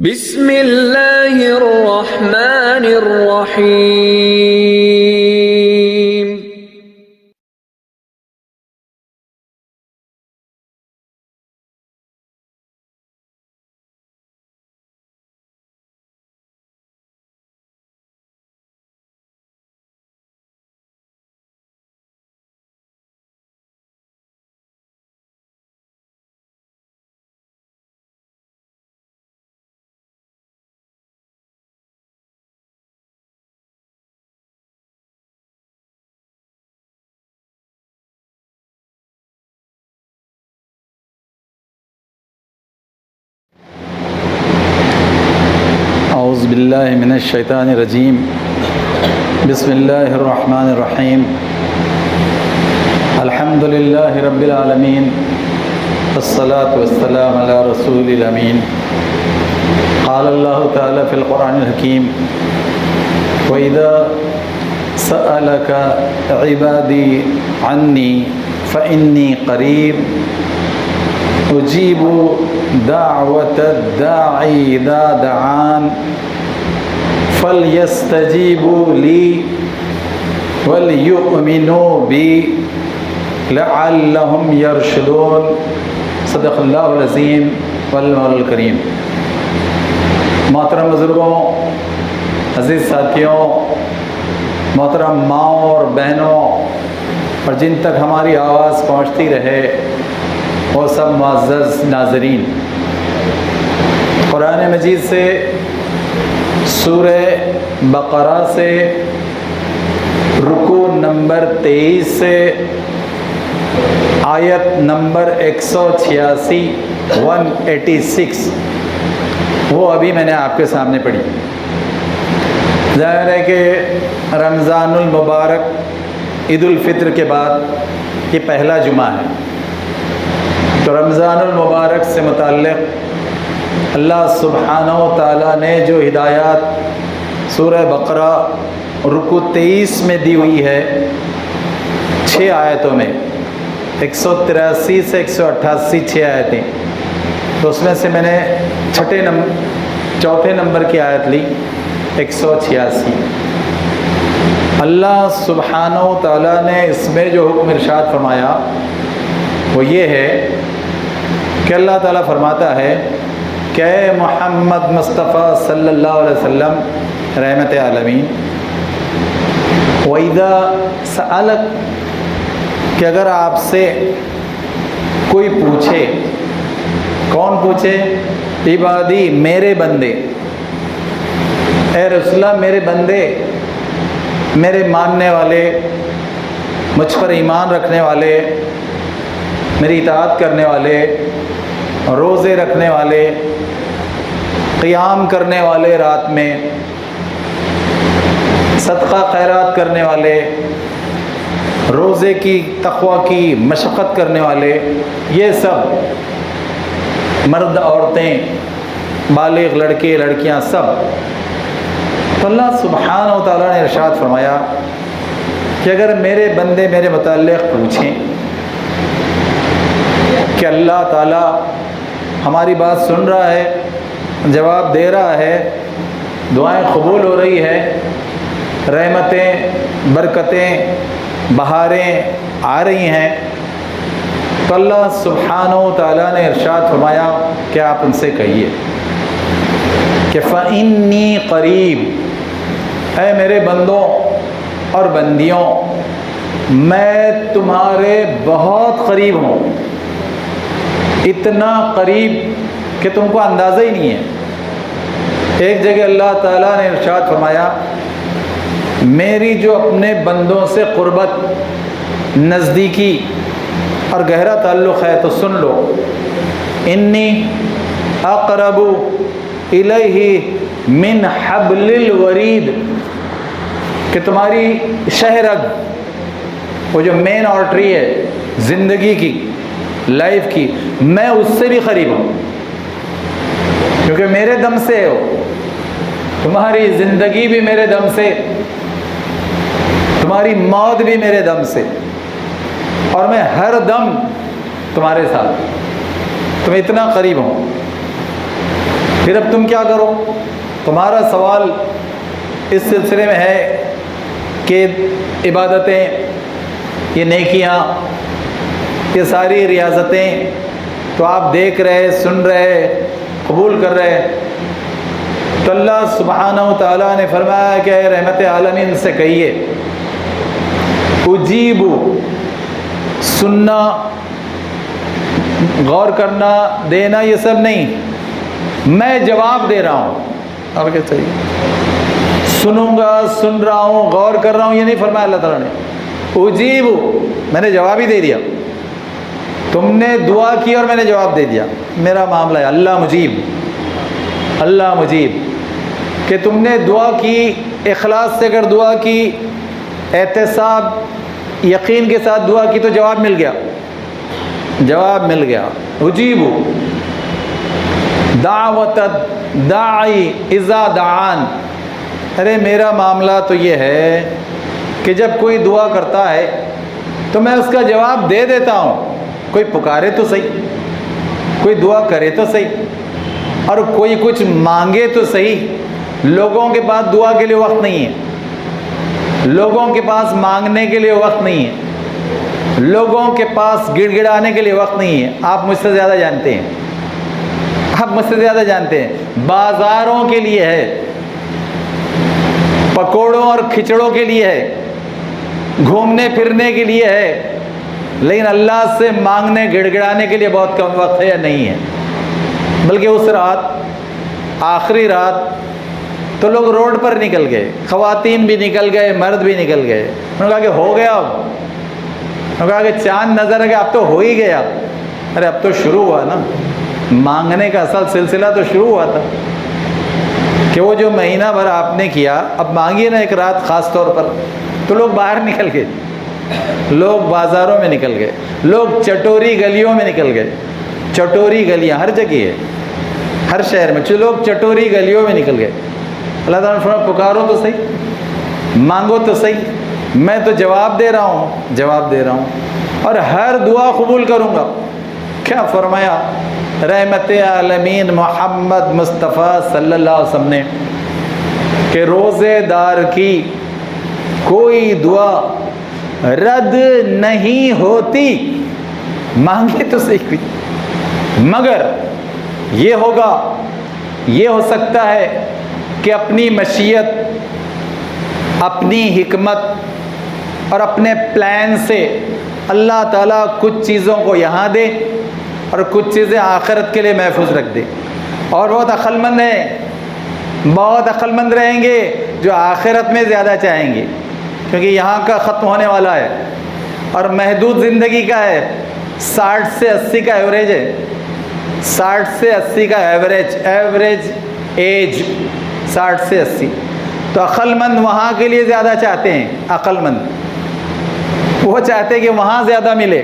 بسم اللہ الرحمن الرحیم۔ اعوذ باللہ من الشیطان الرجیم، بسم اللہ الرحمن الرحیم، الحمد للہ رب العالمین، والصلاة والسلام علی رسول الامین۔ قال اللہ تعالی فی القرآن الحکیم، وَإِذَا سَأَلَكَ عِبَادِي عَنِّي فَإِنِّي قَرِيبٌ أُجِيبُ دعوة الداعي إذا دعان فليستجيبوا لي وليؤمنوا بي لعلهم يرشدون۔ صدق اللہ العظیم والمولا الکریم۔ محترم بزرگوں، عزیز ساتھیوں، محترم ماؤں اور بہنوں، اور جن تک ہماری آواز پہنچتی رہے وہ سب معزز ناظرین، قرآن مجید سے سورہ بقرہ سے رکوع نمبر 23 سے آیت نمبر 186 وہ ابھی میں نے آپ کے سامنے پڑھی۔ ظاہر ہے کہ رمضان المبارک عید الفطر کے بعد یہ پہلا جمعہ ہے، تو رمضان المبارک سے متعلق اللہ سبحانہ و تعالیٰ نے جو ہدایات سورہ بقرہ رکوع 23 میں دی ہوئی ہے 6 آیتوں میں، 183 سے 188 6 آیتیں، تو اس میں سے میں نے چوتھے نمبر کی آیت لی 186۔ اللہ سبحانہ و تعالیٰ نے اس میں جو حکم ارشاد فرمایا وہ یہ ہے کہ اللہ تعالیٰ فرماتا ہے کہ اے محمد مصطفیٰ صلی اللہ علیہ وسلم رحمت عالمین، وَإِذَا سَأَلَكَ، کہ اگر آپ سے کوئی پوچھے، کون پوچھے؟ عبادی، میرے بندے، اے رسول اللہ میرے بندے، میرے ماننے والے، مجھ پر ایمان رکھنے والے، میری اطاعت کرنے والے، روزے رکھنے والے، قیام کرنے والے رات میں، صدقہ خیرات کرنے والے، روزے کی تقوی کی مشقت کرنے والے، یہ سب مرد عورتیں، بالغ لڑکے لڑکیاں سب۔ تو اللہ سبحانہ و تعالیٰ نے ارشاد فرمایا کہ اگر میرے بندے میرے متعلق پوچھیں کہ اللہ تعالیٰ ہماری بات سن رہا ہے، جواب دے رہا ہے، دعائیں قبول ہو رہی ہے، رحمتیں، برکتیں، بہاریں آ رہی ہیں، تو اللہ سبحانہ و تعالیٰ نے ارشاد فرمایا کہ آپ ان سے کہیے کہ فَإِنِّي قریب، اے میرے بندوں اور بندیوں، میں تمہارے بہت قریب ہوں، اتنا قریب کہ تم کو اندازہ ہی نہیں ہے۔ ایک جگہ اللہ تعالیٰ نے ارشاد فرمایا میری جو اپنے بندوں سے قربت، نزدیکی اور گہرا تعلق ہے تو سن لو، انی اقرب الیہ من حبل الورید، کہ تمہاری شہ رگ، وہ جو مین آرٹری ہے زندگی کی، لائف کی، میں اس سے بھی قریب ہوں، کیونکہ میرے دم سے ہو، تمہاری زندگی بھی میرے دم سے، تمہاری موت بھی میرے دم سے، اور میں ہر دم تمہارے ساتھ، تم اتنا قریب ہوں۔ پھر اب تم کیا کرو؟ تمہارا سوال اس سلسلے میں ہے کہ عبادتیں، یہ نیکیاں، یہ ساری ریاضتیں تو آپ دیکھ رہے، سن رہے، قبول کر رہے، تو اللہ سبحانہ و تعالیٰ نے فرمایا کہ اے رحمت عالمین سے کہیے اجیب، سننا، غور کرنا، دینا یہ سب نہیں، میں جواب دے رہا ہوں۔ آپ کیا چاہیے؟ سنوں گا، سن رہا ہوں، غور کر رہا ہوں، یہ نہیں فرمایا اللہ تعالیٰ نے۔ اجیب، میں نے جواب ہی دے دیا، تم نے دعا کی اور میں نے جواب دے دیا، میرا معاملہ ہے۔ اللہ مجیب، اللہ مجیب، کہ تم نے دعا کی، اخلاص سے اگر دعا کی، احتساب، یقین کے ساتھ دعا کی تو جواب مل گیا، جواب مل گیا۔ اجیب دعوت الداعی اذا دعان، ارے میرا معاملہ تو یہ ہے کہ جب کوئی دعا کرتا ہے تو میں اس کا جواب دے دیتا ہوں۔ کوئی پکارے تو صحیح، کوئی دعا کرے تو صحیح، اور کوئی کچھ مانگے تو صحیح۔ لوگوں کے پاس دعا کے لیے وقت نہیں ہے، لوگوں کے پاس مانگنے کے لیے وقت نہیں ہے، لوگوں کے پاس گڑ گڑانے کے لیے وقت نہیں ہے۔ آپ مجھ سے زیادہ جانتے ہیں، آپ مجھ سے زیادہ جانتے ہیں۔ بازاروں کے لیے ہے، پکوڑوں اور کھچڑوں کے لیے ہے، گھومنے پھرنے کے لیے ہے، لیکن اللہ سے مانگنے گڑ گڑانے کے لیے بہت کم وقت ہے یا نہیں ہے۔ بلکہ اس رات، آخری رات تو لوگ روڈ پر نکل گئے، خواتین بھی نکل گئے، مرد بھی نکل گئے۔ انہوں نے کہا کہ ہو گیا، اب انہوں نے کہا کہ چاند نظر ہے کہ اب تو ہو ہی گیا۔ ارے اب تو شروع ہوا نا، مانگنے کا اصل سلسلہ تو شروع ہوا تھا کہ وہ جو مہینہ بھر آپ نے کیا، اب مانگیے نا ایک رات خاص طور پر۔ تو لوگ باہر نکل گئے، لوگ بازاروں میں نکل گئے، لوگ چٹوری گلیوں میں نکل گئے۔ چٹوری گلیاں ہر جگہ ہے، ہر شہر میں لوگ چٹوری گلیوں میں نکل گئے۔ اللہ تعالیٰ نے فرمایا پکارو تو صحیح، مانگو تو صحیح، میں تو جواب دے رہا ہوں، جواب دے رہا ہوں، اور ہر دعا قبول کروں گا۔ کیا فرمایا رحمت عالمین محمد مصطفیٰ صلی اللہ علیہ وسلم نے کہ روزے دار کی کوئی دعا رد نہیں ہوتی، مانگے تو صحیح کوئی، مگر یہ ہوگا، یہ ہو سکتا ہے کہ اپنی مشیت، اپنی حکمت اور اپنے پلان سے اللہ تعالیٰ کچھ چیزوں کو یہاں دے اور کچھ چیزیں آخرت کے لیے محفوظ رکھ دے۔ اور بہت عقل مند ہیں، بہت عقل مند رہیں گے جو آخرت میں زیادہ چاہیں گے، کیونکہ یہاں کا ختم ہونے والا ہے اور محدود زندگی کا ہے۔ 60 سے 80 کا ایوریج ہے، 60 سے 80 کا ایوریج ایج 60 سے 80۔ تو عقل مند وہاں کے لیے زیادہ چاہتے ہیں، عقل مند وہ چاہتے ہیں کہ وہاں زیادہ ملے،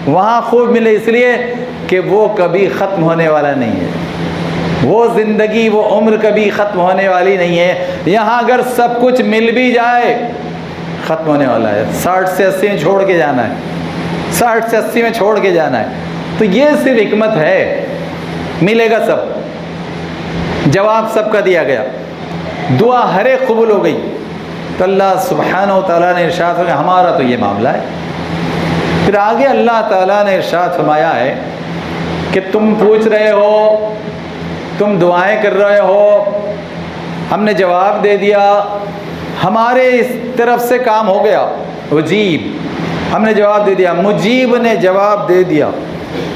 وہاں خوب ملے، اس لیے کہ وہ کبھی ختم ہونے والا نہیں ہے، وہ زندگی، وہ عمر کبھی ختم ہونے والی نہیں ہے۔ یہاں اگر سب کچھ مل بھی جائے ختم ہونے والا ہے، 60 سے 80 میں چھوڑ کے جانا ہے، 60 سے 80 میں چھوڑ کے جانا ہے۔ تو یہ صرف حکمت ہے، ملے گا سب، جواب سب کا دیا گیا، دعا ہر ایک قبول ہو گئی۔ تو اللہ سبحانہ و تعالیٰ نے ارشاد فرمایا ہمارا تو یہ معاملہ ہے۔ پھر آگے اللہ تعالیٰ نے ارشاد فرمایا ہے کہ تم پوچھ رہے ہو، تم دعائیں کر رہے ہو، ہم نے جواب دے دیا، ہمارے اس طرف سے کام ہو گیا۔ اجیب، ہم نے جواب دے دیا، مجیب نے جواب دے دیا۔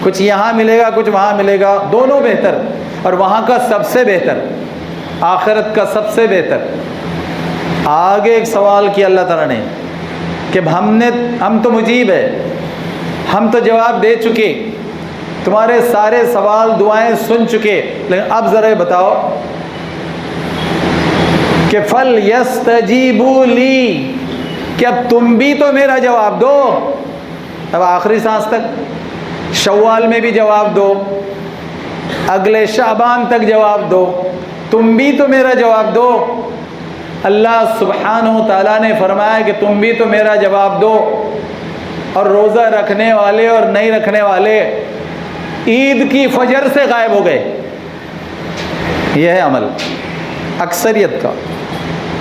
کچھ یہاں ملے گا، کچھ وہاں ملے گا، دونوں بہتر، اور وہاں کا سب سے بہتر، آخرت کا سب سے بہتر۔ آگے ایک سوال کیا اللہ تعالیٰ نے کہ ہم تو مجیب ہے، ہم تو جواب دے چکے، تمہارے سارے سوال دعائیں سن چکے، لیکن اب ذرا بتاؤ کہ فَلْيَسْتَجِيبُوا لِي، کہ اب تم بھی تو میرا جواب دو۔ اب آخری سانس تک، شوال میں بھی جواب دو، اگلے شعبان تک جواب دو، تم بھی تو میرا جواب دو۔ اللہ سبحانہ و تعالیٰ نے فرمایا کہ تم بھی تو میرا جواب دو۔ اور روزہ رکھنے والے اور نہیں رکھنے والے عید کی فجر سے غائب ہو گئے، یہ ہے عمل اکثریت کا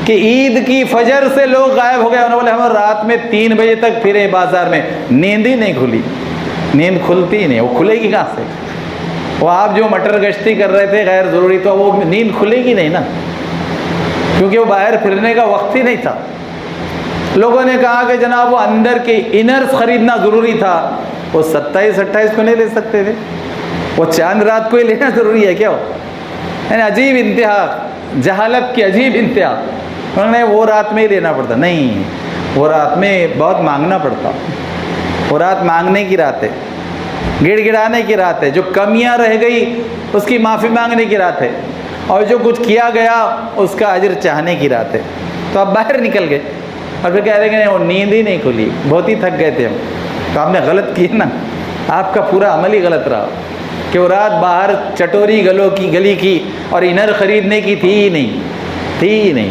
کہ عید کی فجر سے لوگ غائب ہو گئے. انہوں نے بولے ہم رات میں 3 بجے تک پھرے بازار میں, نیند ہی نہیں کھلی. نیند کھلتی ہی نہیں, وہ کھلے گی کہاں سے؟ وہ آپ جو مٹر گشتی کر رہے تھے غیر ضروری, تو وہ نیند کھلے گی نہیں نا, کیونکہ وہ باہر پھرنے کا وقت ہی نہیں تھا. لوگوں نے کہا کہ جناب وہ اندر کے انرز خریدنا ضروری تھا. وہ 27-28 کو نہیں لے سکتے تھے؟ وہ چاند رات کو ہی لینا ضروری ہے کیا؟ یعنی عجیب انتہا, جہالت کی عجیب انتہا. انہوں نے وہ رات میں ہی لینا پڑتا. نہیں, وہ رات میں بہت مانگنا پڑتا. وہ رات مانگنے کی رات ہے, گڑ گڑانے کی رات ہے. جو کمیاں رہ گئی اس کی معافی مانگنے کی رات ہے, اور جو کچھ کیا گیا اس کا اجر چاہنے کی رات ہے. تو آپ باہر نکل گئے اور پھر کہہ رہے کہ وہ نیند ہی نہیں کھلی, بہت ہی تھک گئے تھے ہم. تو آپ نے غلط کی نا, آپ کا پورا عمل ہی غلط رہا کہ وہ رات باہر چٹوری گلی کی اور انر خریدنے کی تھی ہی نہیں.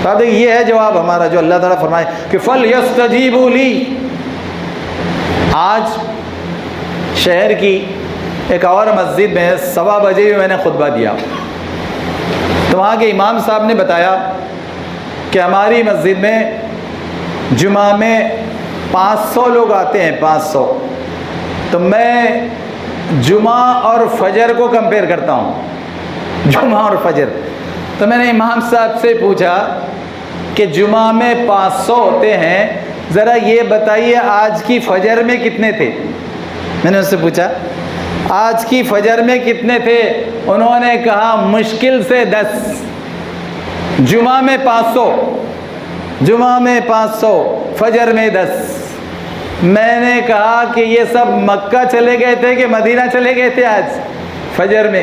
تو آپ دیکھیں یہ ہے جواب ہمارا جو اللہ تعالیٰ فرمائے کہ فَلْيَسْتَجِيبُوا لِي. آج شہر کی ایک اور مسجد میں 1:15 بجے بھی میں نے خطبہ دیا, تو وہاں کے امام صاحب نے بتایا کہ ہماری مسجد میں جمعہ میں 500 لوگ آتے ہیں, 500. تو میں جمعہ اور فجر کو کمپیئر کرتا ہوں, جمعہ اور فجر. تو میں نے امام صاحب سے پوچھا کہ جمعہ میں 500 ہوتے ہیں, ذرا یہ بتائیے آج کی فجر میں کتنے تھے؟ میں نے اس سے پوچھا آج کی فجر میں کتنے تھے؟ انہوں نے کہا مشکل سے 10. جمعہ میں 500, فجر میں 10. میں نے کہا کہ یہ سب مکہ چلے گئے تھے کہ مدینہ چلے گئے تھے آج فجر میں,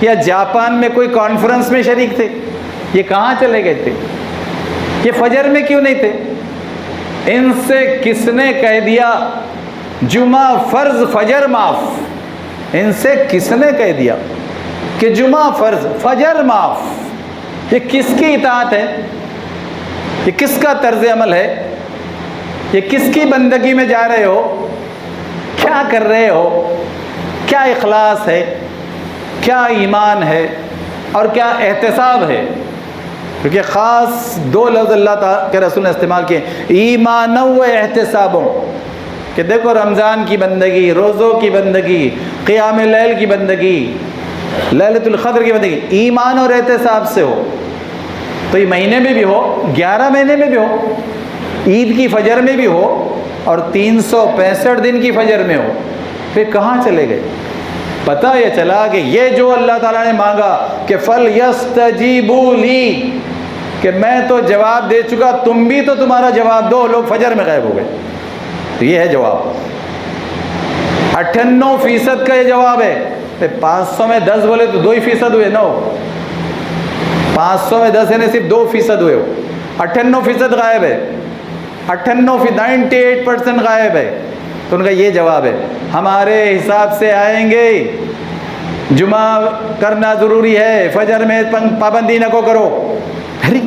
یا جاپان میں کوئی کانفرنس میں شریک تھے؟ یہ کہاں چلے گئے تھے؟ یہ فجر میں کیوں نہیں تھے؟ ان سے کس نے کہہ دیا جمعہ فرض فجر معاف؟ ان سے کس نے کہہ دیا کہ جمعہ فرض فجر معاف؟ یہ کس کی اطاعت ہے؟ یہ کس کا طرز عمل ہے؟ یہ کس کی بندگی میں جا رہے ہو؟ کیا کر رہے ہو؟ کیا اخلاص ہے؟ کیا ایمان ہے؟ اور کیا احتساب ہے؟ کیونکہ خاص 2 لفظ اللہ تعالیٰ کے رسول نے استعمال کیے, ایمان و احتسابوں, کہ دیکھو رمضان کی بندگی, روزوں کی بندگی, قیام لیل کی بندگی, لیلۃ القدر کی بندگی ایمان اور احتساب سے ہو. تو یہ مہینے میں بھی ہو, 11 مہینے میں بھی ہو, عید کی فجر میں بھی ہو, اور 365 دن کی فجر میں ہو. پھر کہاں چلے گئے؟ پتہ یہ چلا کہ یہ جو اللہ تعالیٰ نے مانگا کہ فَلْيَسْتَجِيبُوا لِي, کہ میں تو جواب دے چکا, تم بھی تو تمہارا جواب دو. لوگ فجر میں غائب ہو گئے. تو یہ ہے جواب. 98% کا یہ جواب ہے. 500 میں 10 بولے تو 2% ہوئے نا. 500 میں 10 یعنی صرف 2% ہوئے. 98% غائب ہے, 98% غائب ہے. تو ان کا یہ جواب ہے, ہمارے حساب سے آئیں گے, جمعہ کرنا ضروری ہے, فجر میں پابندی نہ کو کرو. ارے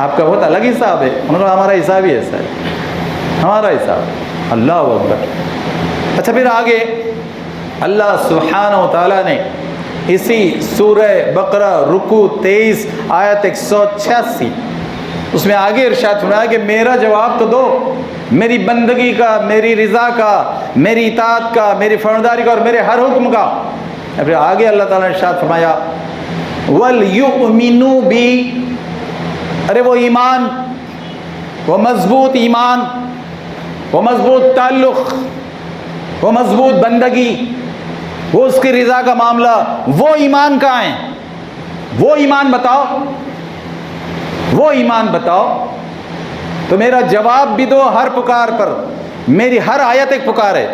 آپ کا بہت الگ حساب ہے. انہوں نے ہمارا حساب ہی ایسا ہے, ہمارا حساب. اللہ اکبر. اچھا پھر آگے اللہ سبحانہ و تعالیٰ نے اسی سورہ بقرہ رکوع 23 آیت 186 اس میں آگے ارشاد فرمایا کہ میرا جواب تو دو, میری بندگی کا, میری رضا کا, میری اطاعت کا, میری فرمانداری کا اور میرے ہر حکم کا. پھر آگے اللہ تعالیٰ نے ارشاد فرمایا وَلْيُؤْمِنُوا بِي, ارے وہ ایمان, وہ مضبوط ایمان, وہ مضبوط تعلق, وہ مضبوط بندگی, وہ اس کی رضا کا معاملہ, وہ ایمان کہاں ہیں؟ وہ ایمان بتاؤ, وہ ایمان بتاؤ. تو میرا جواب بھی دو ہر پکار پر. میری ہر آیت ایک پکار ہے,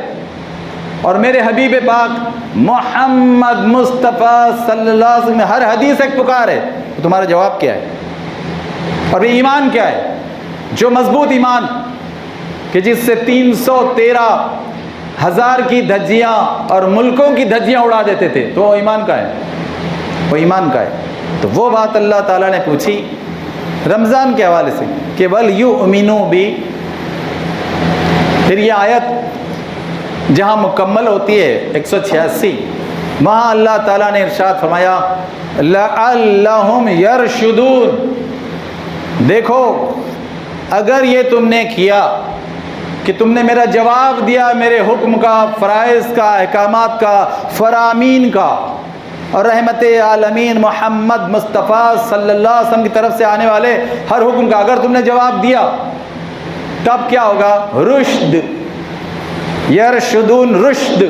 اور میرے حبیب پاک محمد مصطفیٰ صلی اللہ علیہ وسلم ہر حدیث ایک پکار ہے. تو تمہارا جواب کیا ہے؟ اور یہ ایمان کیا ہے؟ جو مضبوط ایمان کہ جس سے 313,000 کی دھجیاں اور ملکوں کی دھجیاں اڑا دیتے تھے, تو وہ ایمان کا ہے, وہ ایمان کا ہے. تو وہ بات اللہ تعالیٰ نے پوچھی رمضان کے حوالے سے کہ وَلْيُؤْمِنُوا بِي. پھر یہ آیت جہاں مکمل ہوتی ہے 186, وہاں اللہ تعالیٰ نے ارشاد فرمایا لعلہم یرشدون. دیکھو اگر یہ تم نے کیا کہ تم نے میرا جواب دیا میرے حکم کا، فرائض کا، احکامات کا، فرامین کا، اور رحمت عالمین محمد مصطفیٰ صلی اللہ علیہ وسلم کی طرف سے آنے والے ہر حکم کا اگر تم نے جواب دیا، تب کیا ہوگا؟ رشد. یرشدون رشد،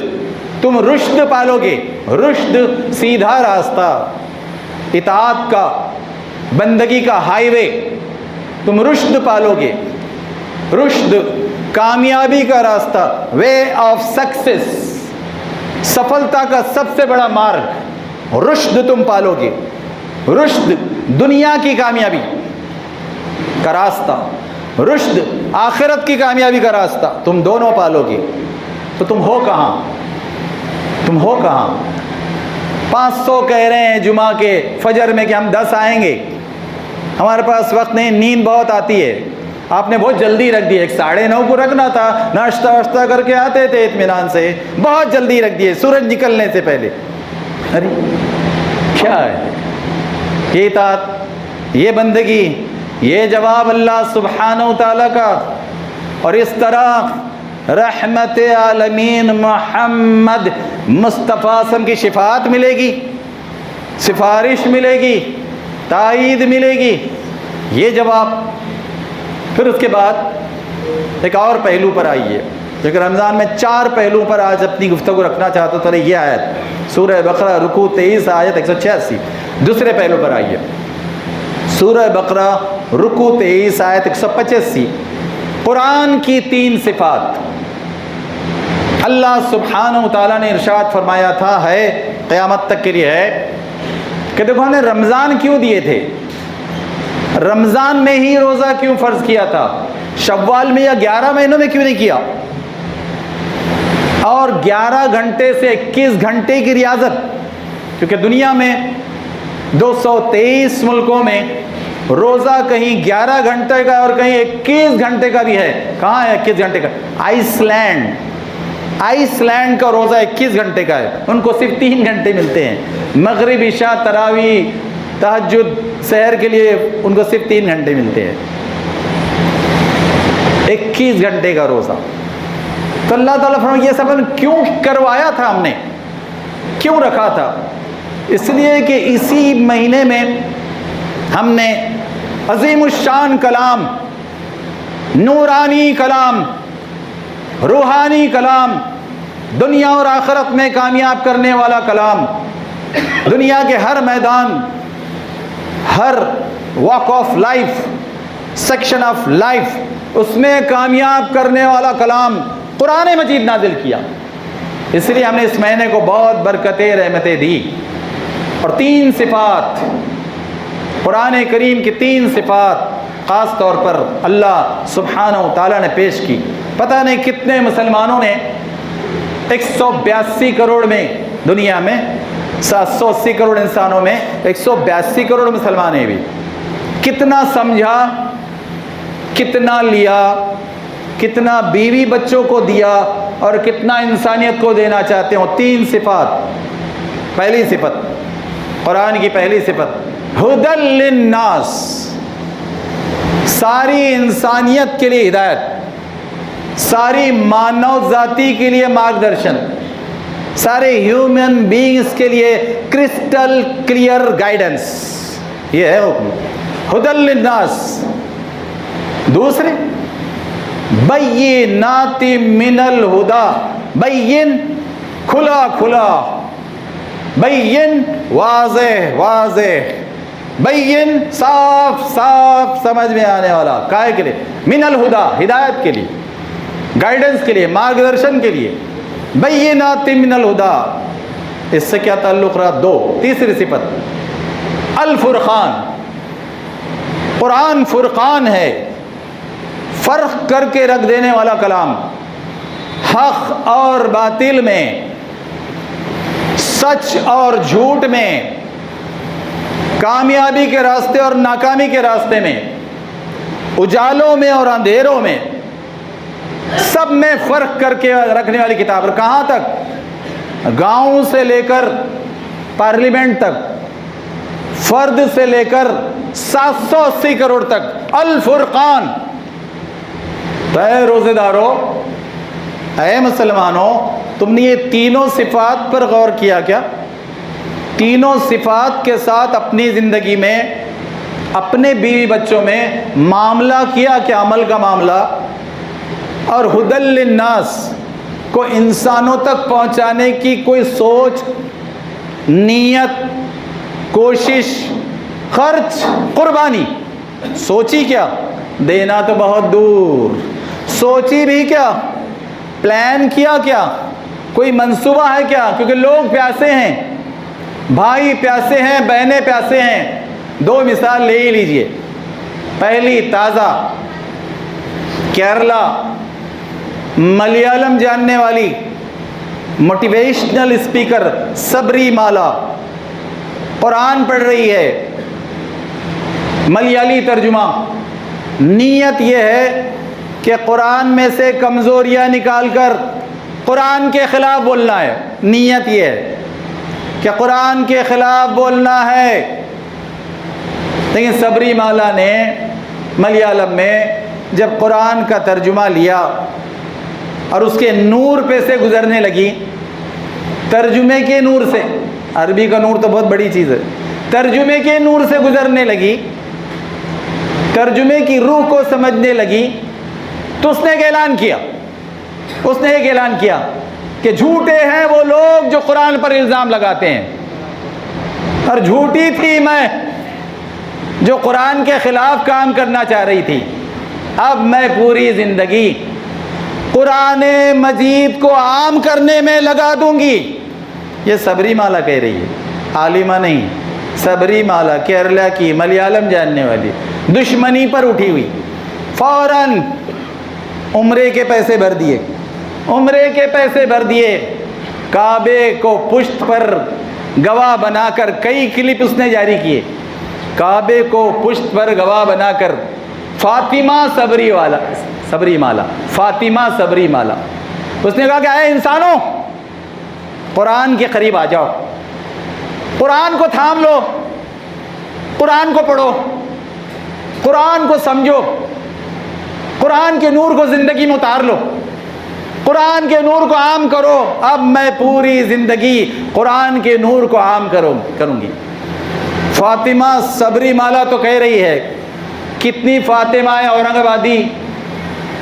تم رشد پالو گے. رشد سیدھا راستہ، اطاعت کا، بندگی کا ہائی وے، تم رشد پالو گے. رشد کامیابی کا راستہ، وے آف سکسیس، سفلتا کا سب سے بڑا مارگ، رشد تم پالو گے. رشد دنیا کی کامیابی کا راستہ، رشد آخرت کی کامیابی کا راستہ، تم دونوں پالو گے. تو تم ہو کہاں؟ تم ہو کہاں؟ 500 کہہ رہے ہیں جمعہ کے فجر میں کہ ہم 10 آئیں گے، ہمارے پاس وقت نہیں، نیند بہت آتی ہے. آپ نے بہت جلدی رکھ دی. 9:30 کو رکھنا تھا، ناشتہ واشتہ کر کے آتے تھے اطمینان سے، بہت جلدی رکھ دیے سورج نکلنے سے پہلے. ارے کیا ہے یہ اطاعت، یہ بندگی، یہ جواب اللہ سبحانہ و تعالیٰ کا. اور اس طرح رحمت عالمین محمد مصطفیٰ صلی اللہ علیہ وسلم کی شفاعت ملے گی، سفارش ملے گی، تائید ملے گی. یہ جواب. پھر اس کے بعد ایک اور پہلو پر آئیے، لیکن رمضان میں 4 پہلو پر آج اپنی گفتگو رکھنا چاہتا ہوں. یہ آیت سورہ بقرہ رکوع 23 آیت 186. دوسرے پہلو پر آئیے، سورہ بقرہ رکوع 23 آیت 185. قرآن کی 3 صفات اللہ سبحانہ و تعالیٰ نے ارشاد فرمایا تھا، ہے قیامت تک کے لیے ہے کہ دیکھو ہم نے رمضان کیوں دیے تھے، رمضان میں ہی روزہ کیوں فرض کیا تھا، شوال میں یا 11 مہینوں میں کیوں نہیں کیا، اور 11 گھنٹے سے 21 گھنٹے کی ریاضت. کیونکہ دنیا میں 223 ملکوں میں روزہ کہیں 11 گھنٹے کا اور کہیں 21 گھنٹے کا بھی ہے. کہاں ہے 21 گھنٹے کا؟ آئس لینڈ کا روزہ 21 گھنٹے کا ہے. ان کو صرف 3 گھنٹے ملتے ہیں. مغرب، عشاء، تراویح، تہجد، سحر کے لیے ان کو صرف 3 گھنٹے ملتے ہیں. 21 گھنٹے کا روزہ. تو اللہ تعالیٰ فرمایا یہ سب کیوں کروایا تھا، ہم نے کیوں رکھا تھا؟ اس لیے کہ اسی مہینے میں ہم نے عظیم الشان کلام، نورانی کلام، روحانی کلام، دنیا اور آخرت میں کامیاب کرنے والا کلام، دنیا کے ہر میدان، ہر walk of life, section of life, اس میں کامیاب کرنے والا کلام قرآن مجید نازل کیا. اس لیے ہم نے اس مہینے کو بہت برکتیں، رحمتیں دی. اور 3 صفات قرآن کریم کی 3 صفات خاص طور پر اللہ سبحانہ و تعالیٰ نے پیش کی. پتہ نہیں کتنے مسلمانوں نے 182 کروڑ میں، دنیا میں 780 کروڑ انسانوں میں 182 کروڑ مسلمان ہیں بھی، کتنا سمجھا، کتنا لیا، کتنا بیوی بچوں کو دیا اور کتنا انسانیت کو دینا چاہتے ہو. 3 صفات. پہلی صفت قرآن کی پہلی صفت ہدی للناس، ساری انسانیت کے لیے ہدایت، ساری مانو ذاتی کے لیے مارگدرشن، سارے ہیومن بینگز کے لیے کرسٹل کلیئر گائیڈنس. یہ ہے حکم ہدی للناس. دوسرے بینات من الہدی، بین کھلا کھلا، بین واضح واضح، بین صاف صاف سمجھ میں آنے والا. کائے کے لیے؟ من الہدی، ہدایت کے لیے، گائیڈنس کے لیے، مارگدرشن کے لیے. بینات من الہدی. اس سے کیا تعلق رہا؟ 2. تیسری صفت الفرقان. قرآن فرقان ہے، فرق کر کے رکھ دینے والا کلام. حق اور باطل میں، سچ اور جھوٹ میں، کامیابی کے راستے اور ناکامی کے راستے میں، اجالوں میں اور اندھیروں میں، سب میں فرق کر کے رکھنے والی کتاب. اور کہاں تک؟ گاؤں سے لے کر پارلیمنٹ تک، فرد سے لے کر 780 کروڑ تک، الفرقان۔ تو اے روزے دارو، اے مسلمانوں، تم نے یہ تینوں صفات پر غور کیا کیا؟ تینوں صفات کے ساتھ اپنی زندگی میں، اپنے بیوی بچوں میں معاملہ کیا کہ عمل کا معاملہ؟ اور ہدی للناس کو انسانوں تک پہنچانے کی کوئی سوچ، نیت، کوشش، خرچ، قربانی سوچی کیا؟ دینا تو بہت دور، سوچی بھی کیا؟ پلان کیا کیا؟ کوئی منصوبہ ہے کیا؟ کیونکہ لوگ پیاسے ہیں، بھائی پیاسے ہیں، بہنیں پیاسے ہیں۔ دو مثال لے ہی لیجئے۔ پہلی تازہ، کیرلا، ملیالم جاننے والی موٹیویشنل اسپیکر سبری مالا قرآن پڑھ رہی ہے، ملیالی ترجمہ۔ نیت یہ ہے کہ قرآن میں سے کمزوریاں نکال کر قرآن کے خلاف بولنا ہے۔ نیت یہ ہے کہ قرآن کے خلاف بولنا ہے۔ لیکن سبری مالا نے ملیالم میں جب قرآن کا ترجمہ لیا اور اس کے نور پہ سے گزرنے لگی، ترجمے کے نور سے، عربی کا نور تو بہت بڑی چیز ہے، ترجمے کے نور سے گزرنے لگی، ترجمے کی روح کو سمجھنے لگی، تو اس نے ایک اعلان کیا، اس نے ایک اعلان کیا کہ جھوٹے ہیں وہ لوگ جو قرآن پر الزام لگاتے ہیں، اور جھوٹی تھی میں جو قرآن کے خلاف کام کرنا چاہ رہی تھی۔ اب میں پوری زندگی قرآن مجید کو عام کرنے میں لگا دوں گی۔ یہ سبری مالا کہہ رہی ہے، عالمہ نہیں، سبری مالا، کیرلا کی، ملیالم جاننے والی، دشمنی پر اٹھی ہوئی، فوراً عمرے کے پیسے بھر دیے، عمرے کے پیسے بھر دیے، کعبے کو پشت پر گواہ بنا کر کئی کلپ اس نے جاری کیے، کعبے کو پشت پر گواہ بنا کر فاطمہ سبری مالا، فاطمہ سبری مالا، اس نے کہا کہ اے انسانوں، قرآن کے قریب آ جاؤ، قرآن کو تھام لو، قرآن کو پڑھو، قرآن کو سمجھو، قرآن کے نور کو زندگی میں اتار لو، قرآن کے نور کو عام کرو۔ اب میں پوری زندگی قرآن کے نور کو عام کروں گی۔ فاطمہ سبری مالا تو کہہ رہی ہے، کتنی فاطمہ اورنگ آبادی،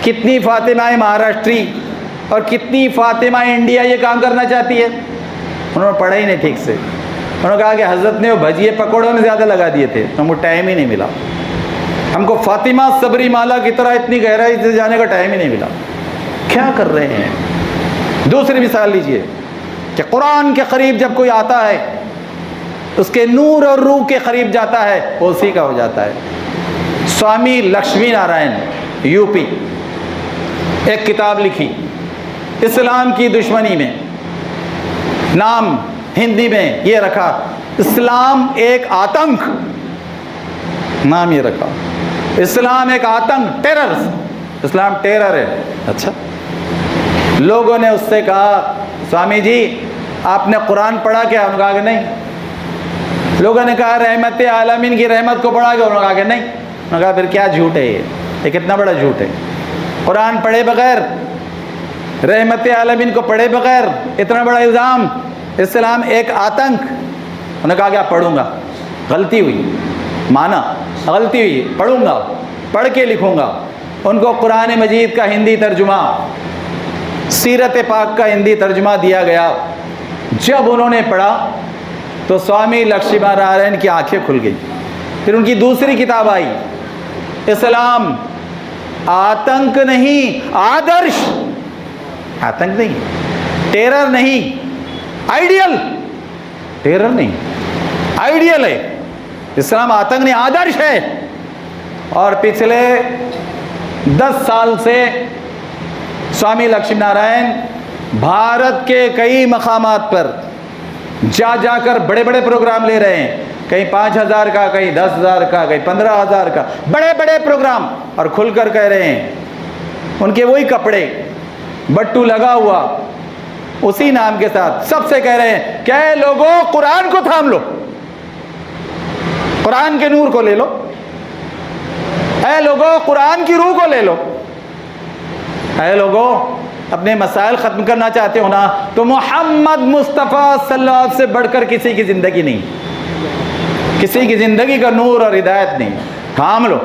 کتنی فاطمہ مہاراشٹری اور کتنی فاطمہ انڈیا یہ کام کرنا چاہتی ہے؟ انہوں نے پڑھا ہی نہیں ٹھیک سے۔ انہوں نے کہا کہ حضرت نے وہ بھجیے پکوڑوں میں زیادہ لگا دیے تھے، ہم کو ٹائم ہی نہیں ملا، ہم کو فاطمہ سبری مالا کی طرح اتنی گہرائی سے جانے کا ٹائم ہی نہیں ملا۔ کیا کر رہے ہیں؟ دوسری مثال لیجئے کہ قرآن کے قریب جب کوئی آتا ہے، اس کے نور اور روح کے قریب جاتا ہے، وہ اسی کا ہو جاتا ہے۔ سوامی لکشمی نارائن، یو پی، ایک کتاب لکھی اسلام کی دشمنی میں، نام ہندی میں یہ رکھا، اسلام ایک آتنک، نام یہ رکھا، اسلام ایک آتنک، ٹیرر، اسلام ٹیرر ہے۔ اچھا، لوگوں نے اس سے کہا سوامی جی آپ نے قرآن پڑھا کیا؟ انہوں نے کہا کہ نہیں۔ لوگوں نے کہا رحمت عالمین کی رحمت کو پڑھا کیا؟ انہوں نے کہا کہ نہیں۔ انہوں نے کہا پھر کیا جھوٹ ہے یہ کتنا بڑا جھوٹ ہے؟ قرآن پڑھے بغیر، رحمت عالمین کو پڑھے بغیر اتنا بڑا الزام، اسلام ایک آتنک۔ انہوں نے کہا کہ آپ پڑھوں گا، غلطی ہوئی، مانا غلطی ہوئی، پڑھوں گا، پڑھ کے لکھوں گا۔ ان کو قرآن مجید کا ہندی ترجمہ، سیرت پاک کا ہندی ترجمہ دیا گیا۔ جب انہوں نے پڑھا تو سوامی لکشمی نارائن کی آنکھیں کھل گئی۔ پھر ان کی دوسری کتاب آئی، اسلام آتنک نہیں، آدرش، آتنک نہیں، ٹیرر نہیں، آئیڈیل، ٹیرر نہیں، آئیڈیل ہے، اسلام آتنک نہیں، آدرش ہے۔ اور پچھلے 10 سال سے سوامی لکشمی نارائن بھارت کے کئی مقامات پر جا جا کر بڑے بڑے پروگرام لے رہے ہیں، کہیں 5,000 کا، کہیں 10,000 کا، کہیں 15,000 کا، بڑے بڑے پروگرام، اور کھل کر کہہ رہے ہیں، ان کے وہی کپڑے، بٹو لگا ہوا، اسی نام کے ساتھ، سب سے کہہ رہے ہیں کہ اے لوگوں قرآن کو تھام لو، قرآن کے نور کو لے لو، اے لوگوں قرآن کی روح کو لے لو، اے لوگوں اپنے مسائل ختم کرنا چاہتے ہو نا تو محمد مصطفیٰ صلی اللہ علیہ وسلم سے بڑھ کر کسی کی زندگی نہیں، کسی کی زندگی کا نور اور ہدایت نہیں، تھام لو۔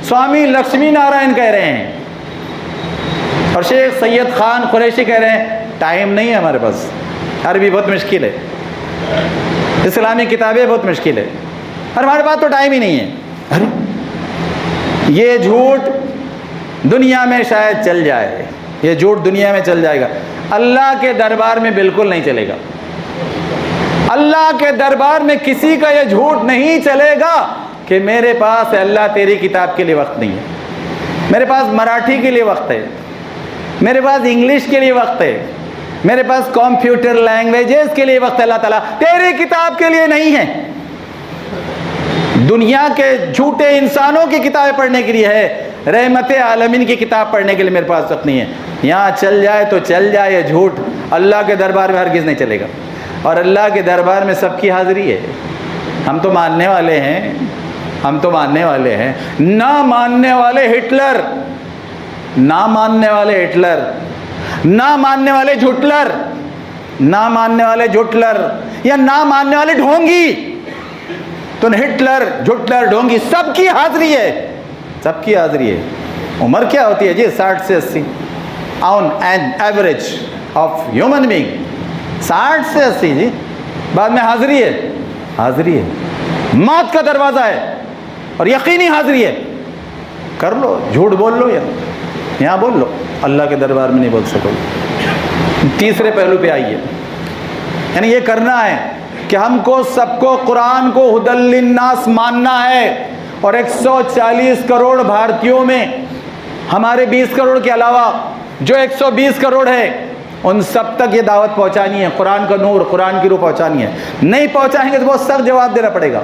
سوامی لکشمی نارائن کہہ رہے ہیں اور شیخ سید خان قریشی کہہ رہے ہیں ٹائم نہیں ہے ہمارے پاس، عربی بہت مشکل ہے، اسلامی کتابیں بہت مشکل ہے، اور ہمارے پاس تو ٹائم ہی نہیں ہے۔ ارے یہ جھوٹ دنیا میں شاید چل جائے، یہ جھوٹ دنیا میں چل جائے گا، اللہ کے دربار میں بالکل نہیں چلے گا۔ اللہ کے دربار میں کسی کا یہ جھوٹ نہیں چلے گا کہ میرے پاس اللہ تیری کتاب کے لیے وقت نہیں ہے، میرے پاس مراٹھی کے لیے وقت ہے، میرے پاس انگلش کے لیے وقت ہے، میرے پاس کمپیوٹر لینگویجز کے لیے وقت، اللہ تعالیٰ تیری کتاب کے لیے نہیں ہے۔ دنیا کے جھوٹے انسانوں کی کتابیں پڑھنے کے لیے ہے، رحمت عالمین کی کتاب پڑھنے کے لیے میرے پاس وقت نہیں ہے۔ یہاں چل جائے تو چل جائے یہ جھوٹ، اللہ کے دربار میں ہرگز نہیں چلے گا، اور اللہ کے دربار میں سب کی حاضری ہے۔ ہم تو ماننے والے ہیں، ہم تو ماننے والے ہیں، نہ ماننے والے ہٹلر، نہ ماننے والے ہٹلر، نہ ماننے والے جھٹلر، نہ ماننے والے جھٹلر یا نہ ماننے والے ڈھونگی، تو ہٹلر جھٹلر ڈھونگی سب کی حاضری ہے، سب کی حاضری ہے۔ عمر کیا ہوتی ہے جی؟ 60 سے 80 on an average of human being, 60 سے 80 جی، بعد میں حاضری ہے، حاضری ہے، موت کا دروازہ ہے اور یقینی حاضری ہے۔ کر لو، جھوٹ بول لو، یہاں بول لو، اللہ کے دربار میں نہیں بول سکو۔ تیسرے پہلو پہ آئیے، یعنی یہ کرنا ہے کہ ہم کو سب کو قرآن کو ہدی للناس ماننا ہے، اور 140 کروڑ بھارتیوں میں ہمارے 20 کروڑ کے علاوہ جو 120 کروڑ ہے ان سب تک یہ دعوت پہنچانی ہے، قرآن کا نور، قرآن کی روح پہنچانی ہے۔ نہیں پہنچائیں گے تو بہت سخت جواب دینا پڑے گا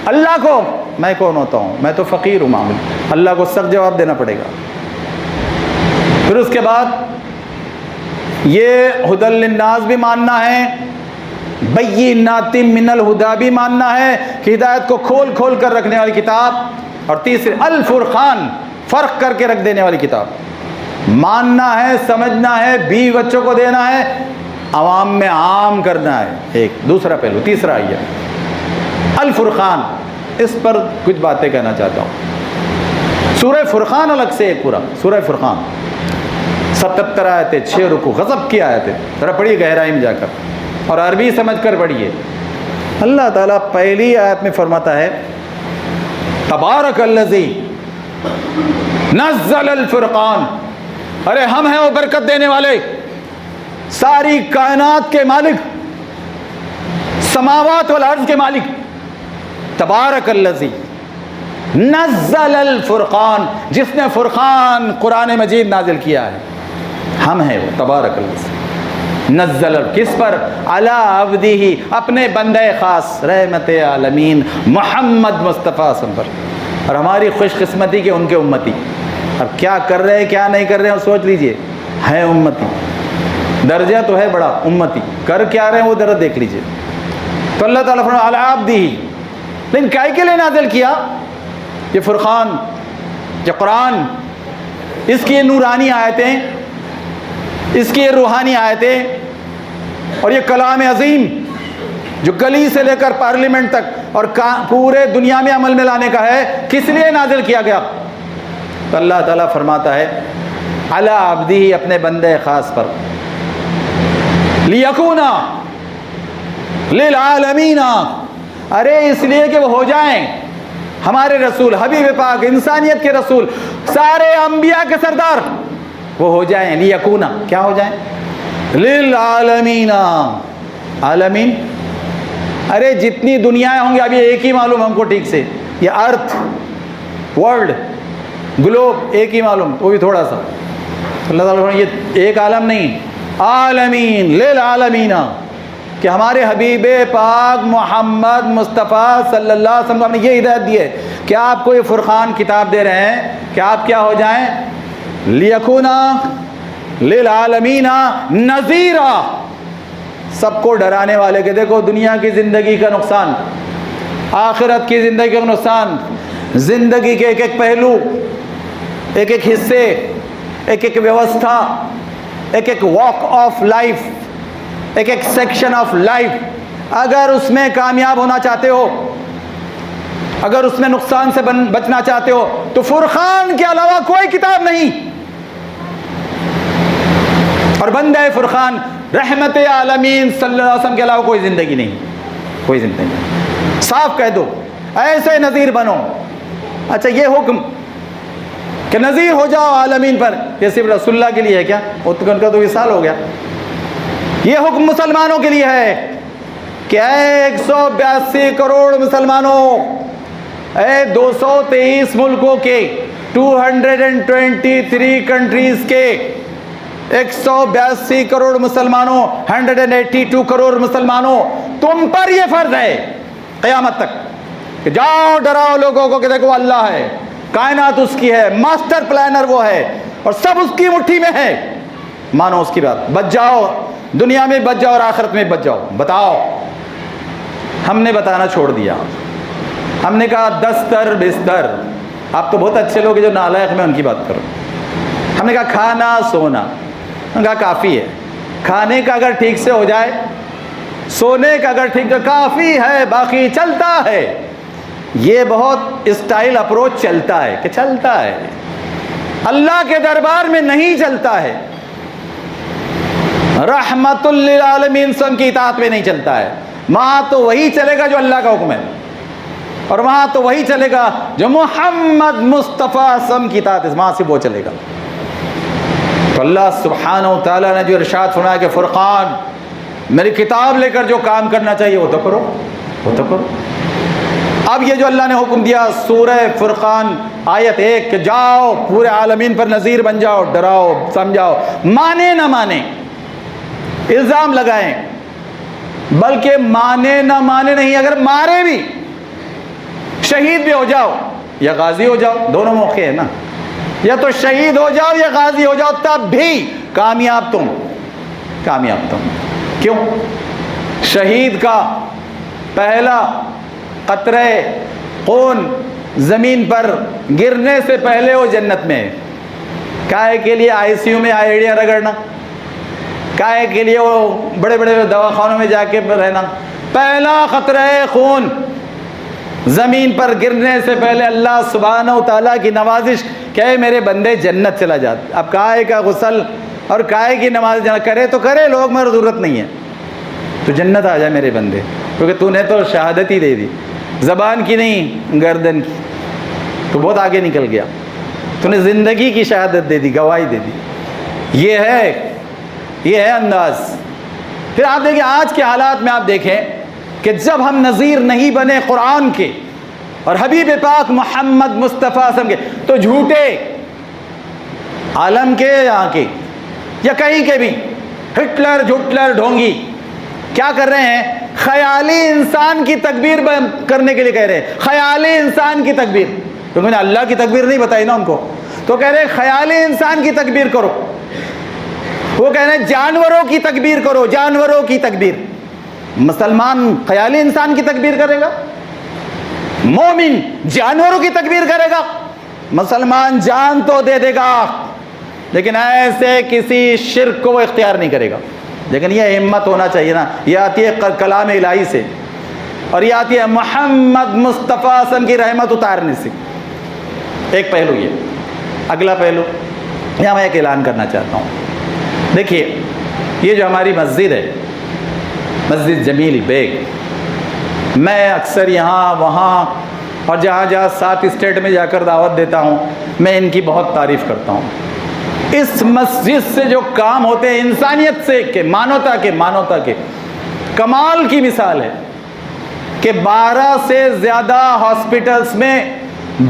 اللہ کو۔ میں کون ہوتا ہوں؟ میں تو فقیر ہوں معمولی، اللہ کو سخت جواب دینا پڑے گا۔ پھر اس کے بعد یہ ہدی للناس بھی ماننا ہے، بینات من الہدی بھی ماننا ہے کہ ہدایت کو کھول کھول کر رکھنے والی کتاب، اور تیسرے الفرقان، فرق کر کے رکھ دینے والی کتاب ماننا ہے، سمجھنا ہے، بیوی بچوں کو دینا ہے، عوام میں عام کرنا ہے۔ ایک دوسرا پہلو، تیسرا آئیے الفرقان، اس پر کچھ باتیں کہنا چاہتا ہوں۔ سورہ فرقان الگ سے ایک پورا سورہ فرقان، 77 آیتیں، 6 رکوع، غضب کی آیتیں، ذرا پڑھیے گہرائی میں جا کر اور عربی سمجھ کر پڑھیے۔ اللہ تعالیٰ پہلی آیت میں فرماتا ہے تبارک الذی نزل الفرقان، ارے ہم ہیں وہ برکت دینے والے، ساری کائنات کے مالک، سماوات والارض کے مالک۔ تبارک الذی نزل الفرقان، جس نے فرقان قرآن مجید نازل کیا ہے، ہم ہیں وہ تبارک الذی نزل، کس پر؟ علی عبدہ، اپنے بندہ خاص رحمت عالمین محمد مصطفیٰ صلی اللہ علیہ وسلم، اور ہماری خوش قسمتی کہ ان کے امتی۔ اب کیا کر رہے ہیں کیا نہیں کر رہے ہیں سوچ لیجئے، ہے امتی، درجہ تو ہے بڑا امتی، کر کیا رہے ہیں وہ ذرا دیکھ لیجئے۔ تو اللہ تعالیٰ فرمایا علی عبدہ، لیکن کائے کے لیے نازل کیا؟ یہ فرقان، یہ قرآن، اس کی یہ نورانی آیتیں، اس کی یہ روحانی آیتیں، اور یہ کلام عظیم جو گلی سے لے کر پارلیمنٹ تک اور پورے دنیا میں عمل میں لانے کا ہے، کس لیے نازل کیا گیا؟ تو اللہ تعالیٰ فرماتا ہے علی عبدہ، اپنے بندے خاص پر، لیکون للعالمین، ارے اس لیے کہ وہ ہو جائیں ہمارے رسول، حبیب پاک، انسانیت کے رسول، سارے انبیاء کے سردار، وہ ہو جائیں، لیکون، کیا ہو جائیں؟ للعالمین، عالمین، ارے جتنی دنیایں ہوں گی، ابھی ایک ہی معلوم ہم کو ٹھیک سے، یہ ارتھ، ورلڈ، گلوب ایک ہی معلوم، وہ بھی تھوڑا سا۔ اللہ تعالیٰ یہ ایک عالم نہیں، عالمین، للعالمین، کہ ہمارے حبیب پاک محمد مصطفیٰ صلی اللہ علیہ وسلم نے یہ ہدایت دی ہے کہ آپ کو یہ فرقان کتاب دے رہے ہیں کہ آپ کیا ہو جائیں؟ لیکونا للعالمین نذیرا، سب کو ڈرانے والے، کہ دیکھو دنیا کی زندگی کا نقصان، آخرت کی زندگی کا نقصان، زندگی کے ایک ایک پہلو، ایک ایک حصے، ایک ایک ویوستھا، ایک ایک واک آف لائف، ایک ایک سیکشن آف لائف، اگر اس میں کامیاب ہونا چاہتے ہو، اگر اس میں نقصان سے بچنا چاہتے ہو، تو فرقان کے علاوہ کوئی کتاب نہیں. اور بندہ فرقان رحمت عالمین صلی اللہ علیہ وسلم کے علاوہ کوئی زندگی نہیں، کوئی زندگی نہیں. صاف کہہ دو، ایسے نذیر بنو. اچھا یہ حکم کہ نذیر ہو جاؤ عالمین پر، یہ صرف رسول اللہ کے لیے ہے کیا؟ ان کا تو وصال ہو گیا. یہ حکم مسلمانوں کے لیے ہے کہ اے 182 کروڑ مسلمانوں، اے 223 ملکوں کے، 223 کنٹریز کے 182 کروڑ مسلمانوں، 182 کروڑ مسلمانوں، تم پر یہ فرض ہے قیامت تک کہ جاؤ ڈراؤ لوگوں کو کہ دیکھو اللہ ہے، کائنات اس کی ہے، ماسٹر پلانر وہ ہے، اور سب اس کی مٹھی میں ہے. مانو اس کی بات، بچ جاؤ، دنیا میں بچ جاؤ اور آخرت میں بچ جاؤ. بتاؤ. ہم نے بتانا چھوڑ دیا. ہم نے کہا دستر بستر. آپ تو بہت اچھے لوگ ہیں جو نالائق میں ان کی بات کرو. ہم نے کہا کھانا سونا، ہم نے کہا کافی ہے. کھانے کا اگر ٹھیک سے ہو جائے، سونے کا اگر ٹھیک تو کافی ہے، باقی چلتا ہے. یہ بہت اسٹائل اپروچ چلتا ہے کہ چلتا ہے، اللہ کے دربار میں نہیں چلتا ہے. رحمت للعالمین سن کی اطاعت میں نہیں چلتا ہے. وہاں تو وہی چلے گا جو اللہ کا حکم ہے، اور وہاں تو وہی چلے گا جو محمد مصطفیٰ سم کی اطاعت ہے، وہاں سے وہ چلے گا. تو اللہ سبحانہ و تعالیٰ نے جو ارشاد فرمایا کہ فرقان، میری کتاب لے کر جو کام کرنا چاہیے وہ تو کرو، وہ تو کرو. اب یہ جو اللہ نے حکم دیا سورہ فرقان آیت 1 کہ جاؤ پورے عالمین پر نذیر بن جاؤ، ڈراؤ سمجھاؤ، مانے نہ مانے، الزام لگائیں، بلکہ مانے نہ مانے نہیں، اگر مارے بھی، شہید بھی ہو جاؤ یا غازی ہو جاؤ، دونوں موقع ہے نا، یا تو شہید ہو جاؤ یا غازی ہو جاؤ، تب بھی کامیاب تم، کامیاب تم. کیوں؟ شہید کا پہلا قطرہ خون زمین پر گرنے سے پہلے وہ جنت میں ہے. کائے کے لیے آئی سی یو میں آئیڈیا رگڑنا، کائے کے لیے وہ بڑے بڑے دواخانوں میں جا کے رہنا. پہلا قطرہ خون زمین پر گرنے سے پہلے اللہ سبحانہ و تعالیٰ کی نوازش کہ اے میرے بندے جنت چلا جاتے. اب کائے کا غسل اور کائے کی نماز کرے تو کرے، لوگ میرے ضرورت نہیں ہے، تو جنت آ جائے میرے بندے، کیونکہ تو نے تو شہادت ہی دے دی، زبان کی نہیں گردن کی. تو بہت آگے نکل گیا، تو نے زندگی کی شہادت دے دی، گواہی دے دی. یہ ہے انداز. پھر آپ دیکھیں آج کے حالات میں، آپ دیکھیں کہ جب ہم نذیر نہیں بنے قرآن کے اور حبیب پاک محمد مصطفیٰ صلی اللہ علیہ وسلم کے، تو جھوٹے عالم کے یہاں کے یا کہیں کے بھی ہٹلر جھٹلر ڈھونگی کیا کر رہے ہیں؟ خیالی انسان کی تکبیر کرنے کے لیے کہہ رہے ہیں، خیالی انسان کی تکبیر، کیونکہ میں نے اللہ کی تکبیر نہیں بتائی نا ان کو، تو کہہ رہے ہیں خیالی انسان کی تکبیر کرو. وہ کہہ رہے ہیں جانوروں کی تکبیر کرو، جانوروں کی تکبیر. مسلمان خیالی انسان کی تکبیر کرے گا؟ مومن جانوروں کی تکبیر کرے گا؟ مسلمان جان تو دے دے گا لیکن ایسے کسی شرک کو وہ اختیار نہیں کرے گا. لیکن یہ ہمت ہونا چاہیے نا. یہ آتی ہے کلام الہی سے، اور یہ آتی ہے محمد مصطفیٰ صلی کی رحمت اتارنے سے. ایک پہلو یہ. اگلا پہلو یہاں میں ایک اعلان کرنا چاہتا ہوں. دیکھیے یہ جو ہماری مسجد ہے، مسجد جمیل بیگ، میں اکثر یہاں وہاں اور جہاں جہاں 7 اسٹیٹ میں جا کر دعوت دیتا ہوں، میں ان کی بہت تعریف کرتا ہوں. اس مسجد سے جو کام ہوتے ہیں انسانیت سے کہ مانوتا کے کمال کی مثال ہے کہ 12 سے زیادہ ہاسپٹلز میں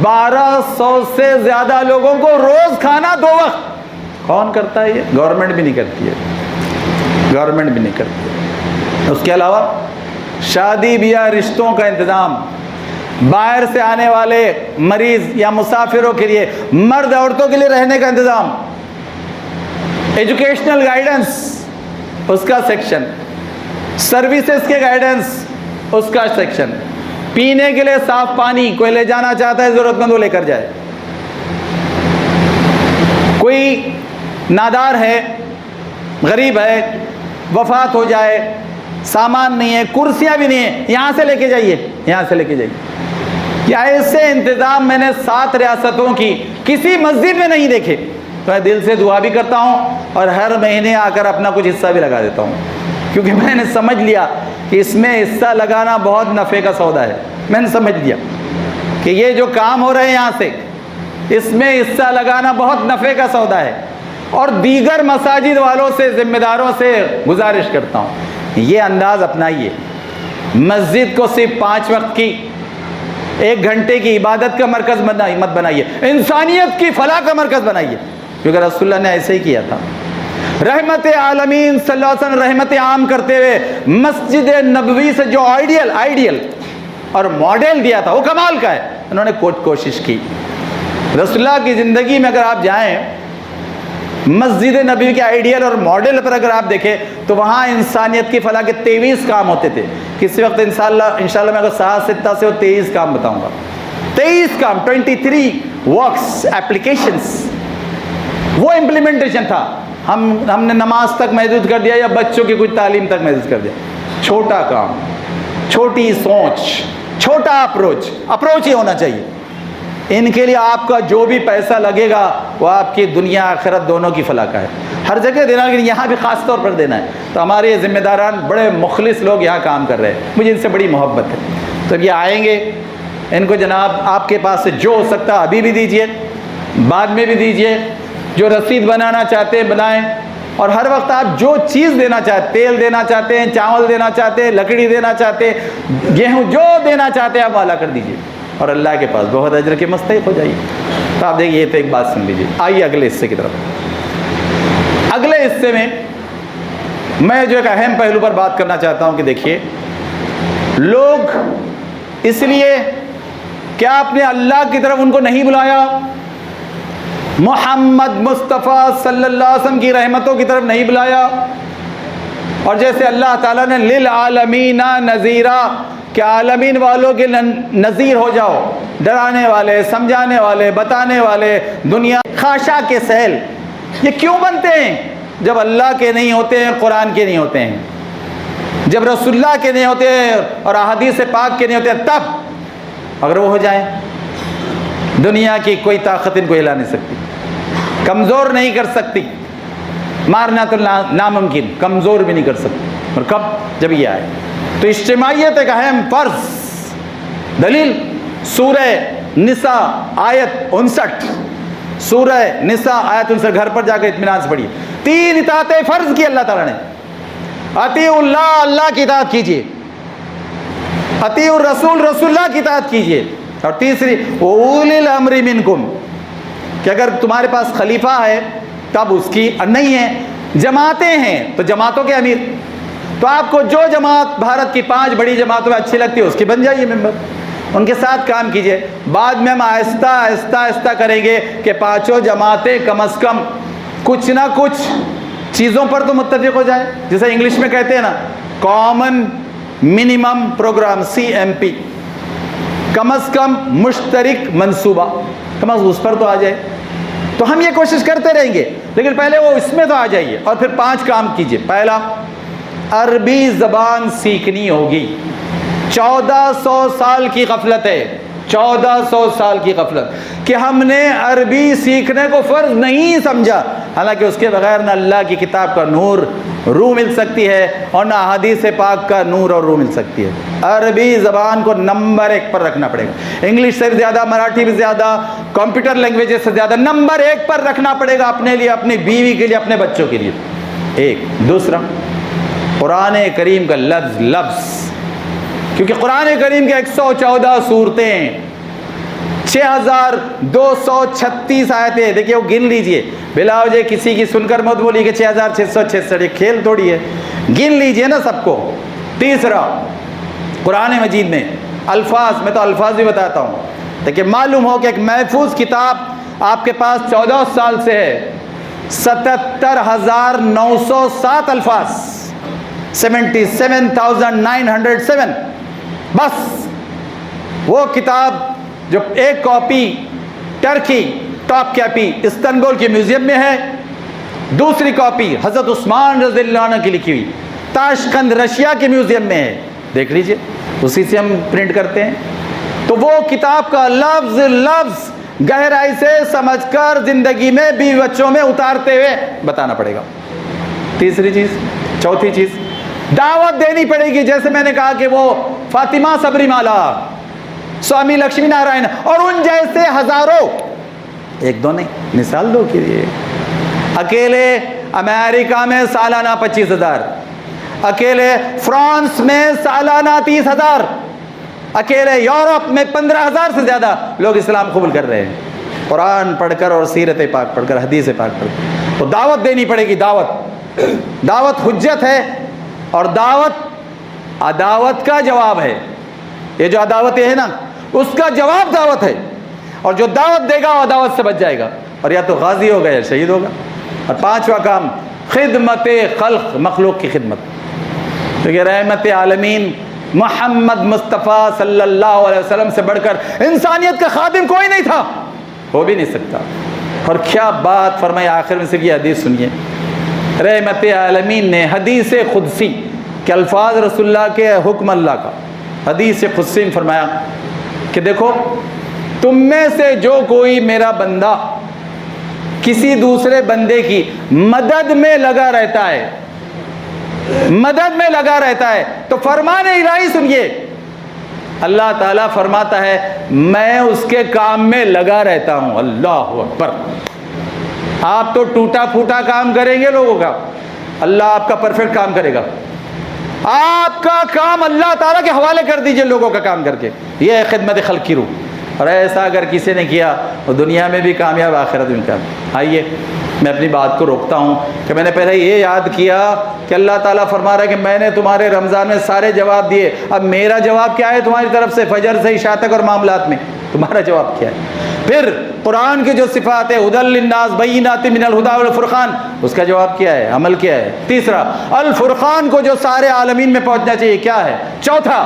1200 سے زیادہ لوگوں کو روز کھانا 2 وقت. کون کرتا ہے یہ؟ گورنمنٹ بھی نہیں کرتی ہے، گورنمنٹ بھی نہیں کرتی ہے. اس کے علاوہ شادی بیاہ رشتوں کا انتظام، باہر سے آنے والے مریض یا مسافروں کے لیے، مرد عورتوں کے لیے رہنے کا انتظام، ایجوکیشنل گائیڈنس اس کا سیکشن، سروسز کے گائیڈنس اس کا سیکشن، پینے کے لیے صاف پانی کوئی لے جانا چاہتا ہے ضرورت مند وہ لے کر جائے. کوئی نادار ہے, غریب ہے, وفات ہو جائے, سامان نہیں ہے, کرسیاں بھی نہیں ہیں, یہاں سے لے کے جائیے, یہاں سے لے کے جائیے. کیا ایسے انتظام میں نے 7 ریاستوں کی کسی مسجد میں نہیں دیکھے. تو میں دل سے دعا بھی کرتا ہوں اور ہر مہینے آ کر اپنا کچھ حصہ بھی لگا دیتا ہوں, کیونکہ میں نے سمجھ لیا کہ اس میں حصہ لگانا بہت نفع کا سودا ہے. میں نے سمجھ لیا کہ یہ جو کام ہو رہے ہیں یہاں سے, اس میں حصہ لگانا بہت نفع کا سودا ہے. اور دیگر مساجد والوں سے, ذمہ داروں سے گزارش کرتا ہوں یہ انداز اپنائیے. مسجد کو صرف 5 وقت کی 1 گھنٹے کی عبادت کا مرکز مت بنائیے, انسانیت کی فلاح کا مرکز بنائیے, کیونکہ رسول اللہ نے ایسے ہی کیا تھا. رحمت عالمین صلی اللہ علیہ وسلم رحمت عام کرتے ہوئے مسجد نبوی سے جو آئیڈیل اور ماڈل دیا تھا وہ کمال کا ہے. انہوں نے کوشش کی. رسول اللہ کی زندگی میں اگر آپ جائیں, مسجد نبوی کے آئیڈیل اور ماڈل پر اگر آپ دیکھیں تو وہاں انسانیت کی فلاح کے 23 کام ہوتے تھے. کسی وقت انشاءاللہ میں اگر 7 سے 23 کام بتاؤں گا. 23 کام, 23 ورکس, ایپلیکیشنز, وہ امپلیمنٹیشن تھا. ہم نے نماز تک محدود کر دیا یا بچوں کی کچھ تعلیم تک محدود کر دیا. چھوٹا کام, چھوٹی سوچ, چھوٹا اپروچ ہی ہونا چاہیے. ان کے لیے آپ کا جو بھی پیسہ لگے گا وہ آپ کی دنیا آخرت دونوں کی فلاح کا ہے. ہر جگہ دینا, لیکن یہاں بھی خاص طور پر دینا ہے. تو ہمارے ذمہ داران بڑے مخلص لوگ یہاں کام کر رہے ہیں, مجھے ان سے بڑی محبت ہے. تو یہ آئیں گے, ان کو جناب آپ کے پاس سے جو ہو سکتا ہے ابھی بھی دیجئے, بعد میں بھی دیجئے. جو رسید بنانا چاہتے ہیں بنائیں, اور ہر وقت آپ جو چیز دینا چاہتے, تیل دینا چاہتے ہیں, چاول دینا چاہتے ہیں, لکڑی دینا چاہتے ہیں, گیہوں, جو دینا چاہتے ہیں آپ والا کر دیجئے, اور اللہ کے پاس بہت اجر کے مستحق ہو جائیے. تو آپ دیکھیے, یہ تو ایک بات سن لیجیے. آئیے اگلے حصے کی طرف. اگلے حصے میں جو ایک اہم پہلو پر بات کرنا چاہتا ہوں کہ دیکھیے, لوگ اس لیے کیا آپ نے اللہ کی طرف ان کو نہیں بلایا, محمد مصطفیٰ صلی اللہ علیہ وسلم کی رحمتوں کی طرف نہیں بلایا, اور جیسے اللہ تعالیٰ نے للعالمین نذیرا, کہ عالمین والوں کے نذیر ہو جاؤ, ڈرانے والے, سمجھانے والے, بتانے والے. دنیا خاشاک کے سیل یہ کیوں بنتے ہیں؟ جب اللہ کے نہیں ہوتے ہیں, قرآن کے نہیں ہوتے ہیں, جب رسول اللہ کے نہیں ہوتے ہیں اور احادیث پاک کے نہیں ہوتے ہیں, تب اگر وہ ہو جائیں, دنیا کی کوئی طاقت ان کو ہلا نہیں سکتی, کمزور نہیں کر سکتی. مارنا تو ناممکن, کمزور بھی نہیں کر سکتی. اور کب؟ جب یہ آئے. تو اجتماعیت ایک اہم فرض. دلیل سورہ نساء آیت 59, سورہ نساء آیت 59, گھر پر جا کے اطمینان سے پڑھیے. 3 اطاعتیں فرض کی اللہ تعالیٰ نے. اطیعوا اللہ, اللہ کی اطاعت کیجیے. اطیعوا الرسول, رسول اللہ کی اطاعت کیجیے. اور تیسری اولي الامر منکم, کہ اگر تمہارے پاس خلیفہ ہے تب اس کی, نہیں ہے جماعتیں ہیں تو جماعتوں کے امیر. تو آپ کو جو جماعت بھارت کی 5 بڑی جماعتوں میں اچھی لگتی ہے اس کی بن جائیے ممبر, ان کے ساتھ کام کیجیے. بعد میں ہم آہستہ کریں گے کہ 5 جماعتیں کم از کم کچھ نہ کچھ چیزوں پر تو متفق ہو جائے, جیسے انگلش میں کہتے ہیں نا کامن منیمم پروگرام, CMP, کم از کم مشترک منصوبہ, کم از اس پر تو آ جائے. تو ہم یہ کوشش کرتے رہیں گے, لیکن پہلے وہ اس میں تو آ جائیے. اور پھر 5 کام کیجیے. پہلا, عربی زبان سیکھنی ہوگی. 1400 سال کی غفلت ہے, 1400 سال کی غفلت کہ ہم نے عربی سیکھنے کو فرض نہیں سمجھا, حالانکہ اس کے بغیر نہ اللہ کی کتاب کا نور روح مل سکتی ہے اور نہ حدیث پاک کا نور اور روح مل سکتی ہے. عربی زبان کو نمبر 1 پر رکھنا پڑے گا. انگلش سے بھی زیادہ, مراٹھی بھی زیادہ, کمپیوٹر لینگویجز سے زیادہ نمبر 1 پر رکھنا پڑے گا, اپنے لیے, اپنی بیوی کے لیے, اپنے بچوں کے لیے. ایک. دوسرا, قرآن کریم کا لفظ, کیونکہ قرآن کریم کے 114 صورتیں, 6236 آیتیں. دیکھیے وہ گن لیجئے, بلا وجہ کسی کی سن کر مت بولیے کہ 6666, کھیل تھوڑی ہے, گن لیجئے نا سب کو. تیسرا, قرآن مجید میں الفاظ, میں تو الفاظ بھی بتاتا ہوں تاکہ معلوم ہو کہ ایک محفوظ کتاب آپ کے پاس 14 سال سے ہے. 77,907 الفاظ, 77,907 بس. وہ کتاب جو ایک copy Turkey Topkapi Istanbul کے میوزیم میں ہے، دوسری کاپی حضرت عثمان رضی اللہ عنہ کی لکھی ہوئی تاشقند رشیا کے میوزیم میں ہے، دیکھ لیجئے، اسی سے ہم پرنٹ کرتے ہیں۔ تو وہ کتاب کا لفظ لفظ گہرائی سے سمجھ کر زندگی میں بیوی بچوں میں اتارتے ہوئے بتانا پڑے گا۔ تیسری چیز، چوتھی چیز، دعوت دینی پڑے گی، جیسے میں نے کہا کہ وہ فاطمہ سبری مالا، سوامی لکشمی نارائن اور ان جیسے ہزاروں، ایک دو نہیں، مثال دو کیجیے۔ اکیلے امریکہ میں سالانہ 25,000، اکیلے فرانس میں سالانہ 30,000، اکیلے یورپ میں 15,000 سے زیادہ لوگ اسلام قبول کر رہے ہیں، قرآن پڑھ کر اور سیرت پاک پڑھ کر، حدیث پاک پڑھ کر۔ تو دعوت دینی پڑے گی، دعوت حجت ہے، اور دعوت عداوت کا جواب ہے۔ یہ جو عداوت ہے نا، اس کا جواب دعوت ہے، اور جو دعوت دے گا وہ عداوت سے بچ جائے گا، اور یا تو غازی ہوگا یا شہید ہوگا۔ اور پانچواں کام، خدمت خلق، مخلوق کی خدمت، کیونکہ رحمت عالمین محمد مصطفیٰ صلی اللہ علیہ وسلم سے بڑھ کر انسانیت کا خادم کوئی نہیں تھا، ہو بھی نہیں سکتا۔ اور کیا بات فرمائی آخر میں، سے یہ حدیث سنیے، رحمت عالمین نے حدیث قدسی کہ الفاظ رسول اللہ کے حکم اللہ کا، حدیث قدسی میں فرمایا کہ دیکھو، تم میں سے جو کوئی میرا بندہ کسی دوسرے بندے کی مدد میں لگا رہتا ہے، مدد میں لگا رہتا ہے، تو فرمان الہی سنیے، اللہ تعالیٰ فرماتا ہے میں اس کے کام میں لگا رہتا ہوں۔ اللہ اکبر۔ آپ تو ٹوٹا پھوٹا کام کریں گے لوگوں کا، اللہ آپ کا پرفیکٹ کام کرے گا۔ آپ کا کام اللہ تعالیٰ کے حوالے کر دیجئے لوگوں کا کام کر کے، یہ ہے خدمت خلق کی روح۔ اور ایسا اگر کسی نے کیا وہ دنیا میں بھی کامیاب، آخرت میں کامیاب۔ آئیے میں اپنی بات کو روکتا ہوں کہ میں نے پہلے یہ یاد کیا کہ اللہ تعالیٰ فرما رہا ہے کہ میں نے تمہارے رمضان میں سارے جواب دیے، اب میرا جواب کیا ہے تمہاری طرف سے، فجر سے عشاء تک اور معاملات میں تمہارا جواب کیا ہے؟ پھر قرآن کی جو صفات ہے، ھدی للناس بینات من الھدی والفرقان، اس کا جواب کیا ہے، عمل کیا ہے؟ تیسرا، الفرقان کو جو سارے عالمین میں پہنچنا چاہیے، کیا ہے؟ چوتھا،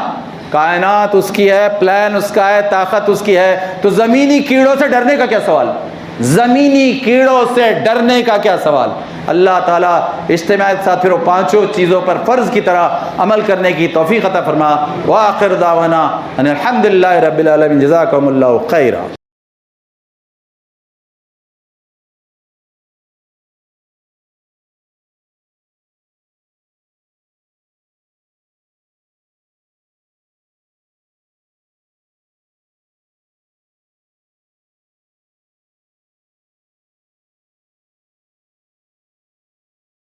کائنات اس کی ہے، پلان اس کا ہے، طاقت اس کی ہے، تو زمینی کیڑوں سے ڈرنے کا کیا سوال؟ زمینی کیڑوں سے ڈرنے کا کیا سوال؟ اللہ تعالیٰ اجتماعیت ساتھ پھر وہ پانچوں چیزوں پر فرض کی طرح عمل کرنے کی توفیق عطا فرما۔ وآخر دعوانا ان الحمدللہ رب العالمین، جزاکم اللہ خیرا۔